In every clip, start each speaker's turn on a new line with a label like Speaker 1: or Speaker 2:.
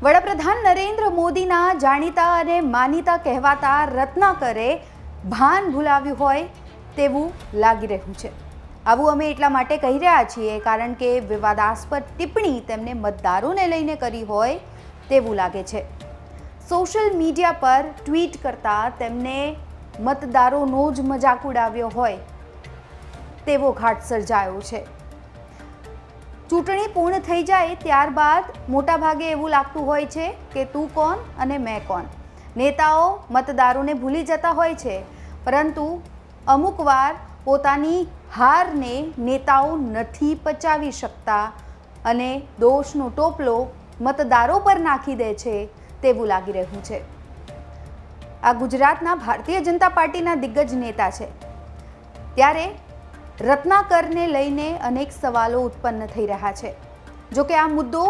Speaker 1: વડાપ્રધાન નરેન્દ્ર મોદીના જાણીતા અને માનીતા કહેવાતા રત્નાકરે ભાન ભૂલાવ્યું હોય તેવું લાગી રહ્યું છે। આવું અમે એટલા માટે કહી રહ્યા છીએ કારણ કે વિવાદાસ્પદ ટિપ્પણી તેમને મતદારોને લઈને કરી હોય તેવું લાગે છે। સોશિયલ મીડિયા પર ટ્વીટ કરતા તેમને મતદારોનો જ મજાક ઉડાવ્યો હોય તેવો ઘાટ સર્જાયો છે। ચૂંટણી પૂર્ણ થઈ જાય ત્યારબાદ મોટાભાગે એવું લાગતું હોય છે કે તું કોણ અને મેં કોણ। નેતાઓ મતદારોને ભૂલી જતા હોય છે, પરંતુ અમુક વાર પોતાની હારને નેતાઓ નથી પચાવી શકતા અને દોષનો ટોપલો મતદારો પર નાખી દે છે તેવું લાગી રહ્યું છે। આ ગુજરાતના ભારતીય જનતા પાર્ટીના દિગ્ગજ નેતા છે, ત્યારે રત્નાકરને લઈને અનેક સવાલો ઉત્પન્ન થઈ રહ્યા છે। જો કે આ મુદ્દો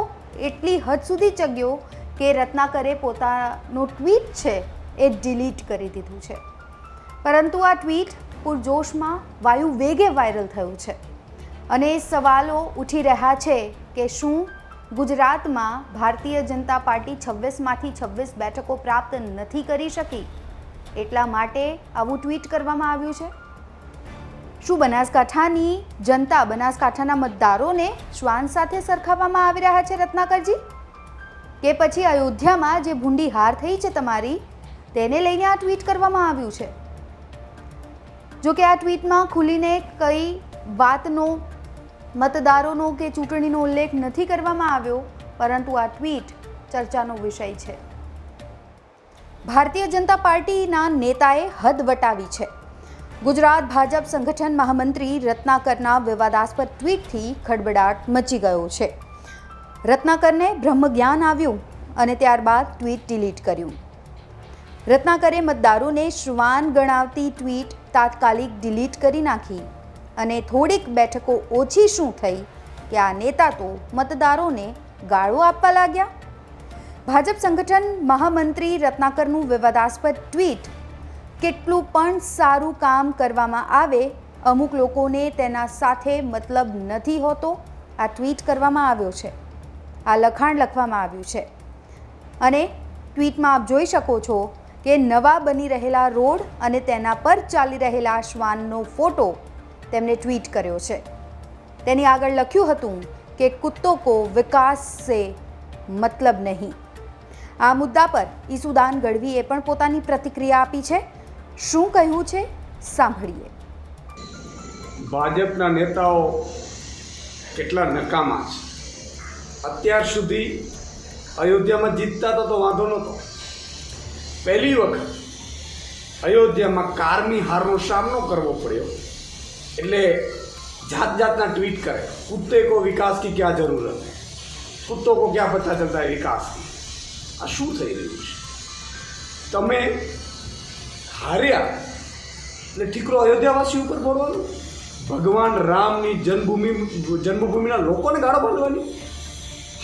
Speaker 1: એટલી હદ સુધી ચગ્યો કે રત્નાકરે પોતાનું ટ્વીટ છે એ ડિલીટ કરી દીધું છે, પરંતુ આ ટ્વીટ પૂરજોશમાં વાયુ વેગે વાયરલ થયું છે અને સવાલો ઉઠી રહ્યા છે કે શું ગુજરાતમાં ભારતીય જનતા પાર્ટી 26માંથી 26 બેઠકો પ્રાપ્ત નથી કરી શકી એટલા માટે આવું ટ્વીટ કરવામાં આવ્યું છે? શું બનાસકાંઠાની જનતા, બનાસકાંઠાના મતદારોને શ્વાન સાથે સરખાવવામાં આવી રહ્યા છે રત્નાકરજી? કે પછી અયોધ્યામાં જે ભૂંડી હાર થઈ છે તમારી, તેને લઈને આ ટ્વીટ કરવામાં આવ્યું છે? જો કે આ ટ્વીટમાં ખુલીને કઈ વાતનો, મતદારોનો કે ચૂંટણીનો ઉલ્લેખ નથી કરવામાં આવ્યો, પરંતુ આ ટ્વીટ ચર્ચાનો વિષય છે। ભારતીય જનતા પાર્ટીના નેતાએ હદ વટાવી છે। ગુજરાત ભાજપ સંગઠન મહામંત્રી રત્નાકરના વિવાદાસ્પદ ટ્વીટથી ખળબળાટ મચી ગયો છે। રત્નાકરને બ્રહ્મજ્ઞાન આવ્યું અને ત્યારબાદ ટ્વીટ ડિલીટ કર્યું। રત્નાકરે મતદારોને શ્વાન ગણાવતી ટ્વીટ તાત્કાલિક ડિલીટ કરી નાખી અને થોડીક બેઠકો ઓછી શું થઈ કે આ નેતા તો મતદારોને ગાળો આપવા લાગ્યા। ભાજપ સંગઠન મહામંત્રી રત્નાકરનું વિવાદાસ્પદ ટ્વીટ કેટલું પણ સારું કામ કરવામાં આવે, અમુક લોકોને તેના સાથે મતલબ નથી હોતો। આ ટ્વીટ કરવામાં આવ્યો છે, આ લખાણ લખવામાં આવ્યું છે અને ટ્વીટમાં આપ જોઈ શકો છો કે નવા બની રહેલા રોડ અને તેના પર ચાલી રહેલા શ્વાનનો ફોટો તેમણે ટ્વીટ કર્યો છે। તેની આગળ લખ્યું હતું કે કુત્તો કો વિકાસ સે મતલબ નહીં। આ મુદ્દા પર ઈસુદાન ગઢવીએ પણ પોતાની પ્રતિક્રિયા આપી છે। શું કહ્યું છે સાંભળીએ।
Speaker 2: ભાજપના નેતાઓ કેટલા નકામા છે। અત્યાર સુધી અયોધ્યામાં જીતતા તો વાંધો નહોતો, પહેલી વખત અયોધ્યામાં કારની હારનો સામનો કરવો પડ્યો એટલે જાત જાતના ટ્વીટ કરે, કુત્તે કો વિકાસ કી ક્યાં જરૂરત है, કુત્તો કો ક્યાં પતા ચલતા है વિકાસ કી। આ શું થઈ રહ્યું છે? તમે હાર્યા એટલે ઠીકરો અયોધ્યાવાસી ઉપર બોલવાનું, ભગવાન રામની જન્મભૂમિના લોકોને ગાળો બાંધવાની,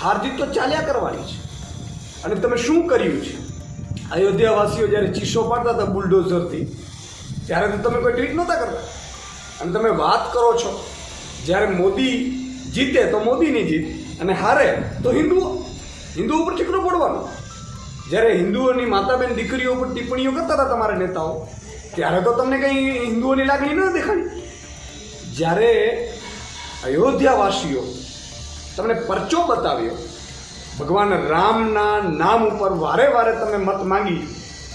Speaker 2: હાર જીત તો ચાલ્યા કરવાની છે। અને તમે શું કર્યું છે? અયોધ્યાવાસીઓ જ્યારે ચીસો પાડતા હતા બુલડોઝરથી, ત્યારે તો તમે કોઈ ટ્વીટ નહોતા કરતા। અને તમે વાત કરો છો જ્યારે મોદી જીતે તો મોદીની જીત અને હારે તો હિન્દુઓ ઉપર ઠીકરો પડવાનો। જ્યારે હિન્દુઓની માતાબેન દીકરીઓ પર ટિપ્પણીઓ કરતા હતા તમારા નેતાઓ, ત્યારે તો તમને કંઈ હિન્દુઓની લાગણી ન દેખાડી। જ્યારે અયોધ્યાવાસીઓ તમને પરચો બતાવ્યો, ભગવાન રામના નામ ઉપર વારે વારે તમે મત માંગી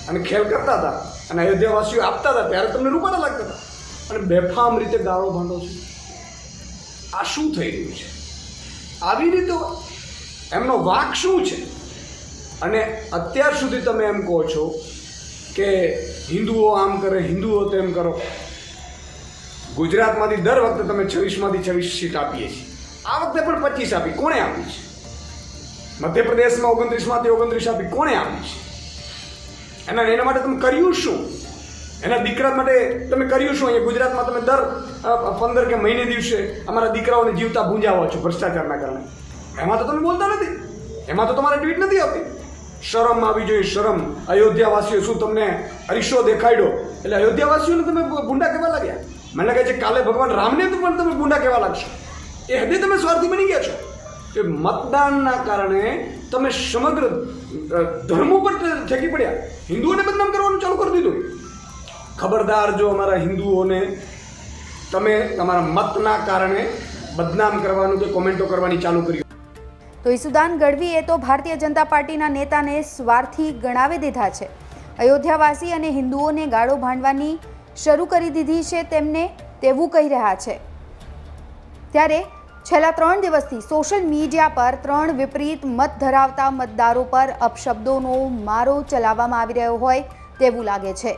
Speaker 2: અને ખેલ કરતા હતા અને અયોધ્યાવાસીઓ આપતા હતા, ત્યારે તમને રૂપાળા લાગતા હતા અને બેફામ રીતે ગાળો બાંધો છો। આ શું થઈ રહ્યું છે? આવી રીતે એમનો વાંક શું છે? અને અત્યાર સુધી તમે એમ કહો છો કે હિન્દુઓ આમ કરે, હિન્દુઓ તેમ કરો। ગુજરાતમાંથી દર વખતે તમે 26માંથી 26 સીટ આપીએ છીએ, આ વખતે પણ 25 આપી, કોણે આપી છે? મધ્યપ્રદેશમાં 29માંથી 29 આપી, કોણે આપી છે? એના માટે તમે કર્યું શું? એના દીકરા માટે તમે કર્યું શું? અહીંયા ગુજરાતમાં તમે દર 15 કે મહિને દિવસે અમારા દીકરાઓને જીવતા ભૂંજાવો છો ભ્રષ્ટાચારના કારણે। એમાં તો તમે બોલતા નથી, એમાં તો તમારે ટ્વીટ નથી આવતી। શરમ આવી જોઈએ, શરમ। અયોધ્યાવાસીઓ શું તમને અરીસો દેખાડ્યો એટલે અયોધ્યાવાસીઓને તમે ગુંડા કહેવા લાગ્યા? મને લાગે છે કાલે ભગવાન રામને તો પણ તમે ગુંડા કહેવા લાગશો। એ હદે તમે સ્વાર્થી બની ગયા છો કે મતદાનના કારણે તમે સમગ્ર ધર્મો પર ઠેકી પડ્યા, હિન્દુઓને બદનામ કરવાનું ચાલુ કરી દીધું. ખબરદાર જો અમારા હિન્દુઓને તમે તમારા મતના કારણે બદનામ કરવાનું કે કોમેન્ટો કરવાની ચાલુ કરી.
Speaker 1: તો ઈસુદાન ગઢવીએ તો ભારતીય જનતા પાર્ટીના નેતાને સ્વાર્થી ગણાવી દીધા છે. અયોધ્યાવાસી અને હિન્દુઓને ગાળો ભાંડવાની શરૂ કરી દીધી છે તેવું કહી રહ્યા છે. ત્યારે છેલ્લા 3 દિવસથી સોશિયલ મીડિયા પર 3 વિપરીત મત ધરાવતા મતદારો પર અપશબ્દોનો મારો ચલાવવામાં આવી રહ્યો હોય તેવું લાગે છે.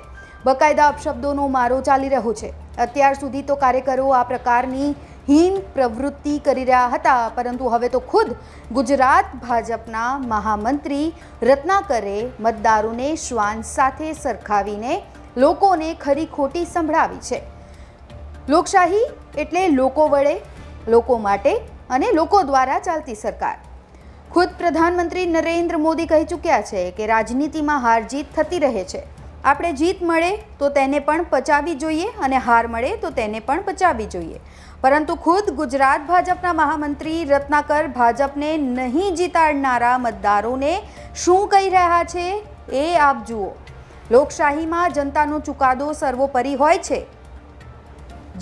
Speaker 1: બકાયદા અપશબ્દોનો મારો ચાલી રહ્યો છે. અત્યાર સુધી તો કાર્યકરો આ પ્રકારની હીન પ્રવૃત્તિ કરી રહ્યા હતા, પરંતુ હવે તો ખુદ ગુજરાત ભાજપના મહામંત્રી રત્નાકરે મતદારોને શ્વાન સાથે સરખાવીને લોકોને ખરી ખોટી સંભળાવી છે. લોકશાહી એટલે લોકો વડે, લોકો માટે અને લોકો દ્વારા ચાલતી સરકાર. ખુદ પ્રધાનમંત્રી નરેન્દ્ર મોદી કહી ચૂક્યા છે કે રાજનીતિમાં હાર જીત થતી રહે છે. આપણે જીત મળે તો તેને પણ પચાવવી જોઈએ અને હાર મળે તો તેને પણ પચાવવી જોઈએ. પરંતુ ખુદ ગુજરાત ભાજપના મહામંત્રી રત્નાકર ભાજપને નહીં જીતાડનારા મતદારોને શું કહી રહ્યા છે એ આપ જુઓ. લોકશાહીમાં જનતાનો ચુકાદો સર્વોપરી હોય છે.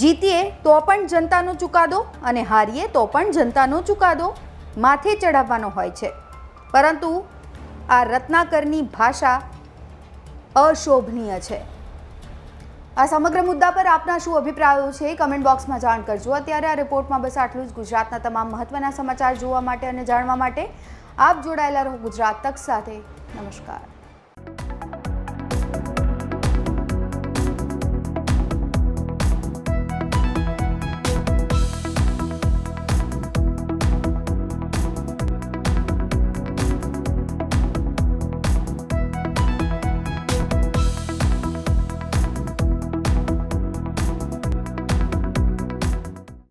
Speaker 1: જીતીએ તો પણ જનતાનો ચુકાદો અને હારીએ તો પણ જનતાનો ચુકાદો માથે ચડાવવાનો હોય છે. પરંતુ આ રત્નાકરની ભાષા અશોભનીય છે. આ સમગ્ર મુદ્દા પર આપના શું અભિપ્રાયો છે કમેન્ટ બોક્સમાં જાણ કરજો. અત્યારે આ રિપોર્ટમાં બસ આટલું જ. ગુજરાતના તમામ મહત્વના સમાચાર જોવા માટે અને જાણવા માટે આપ જોડાયેલા રહો ગુજરાત તક સાથે. નમસ્કાર.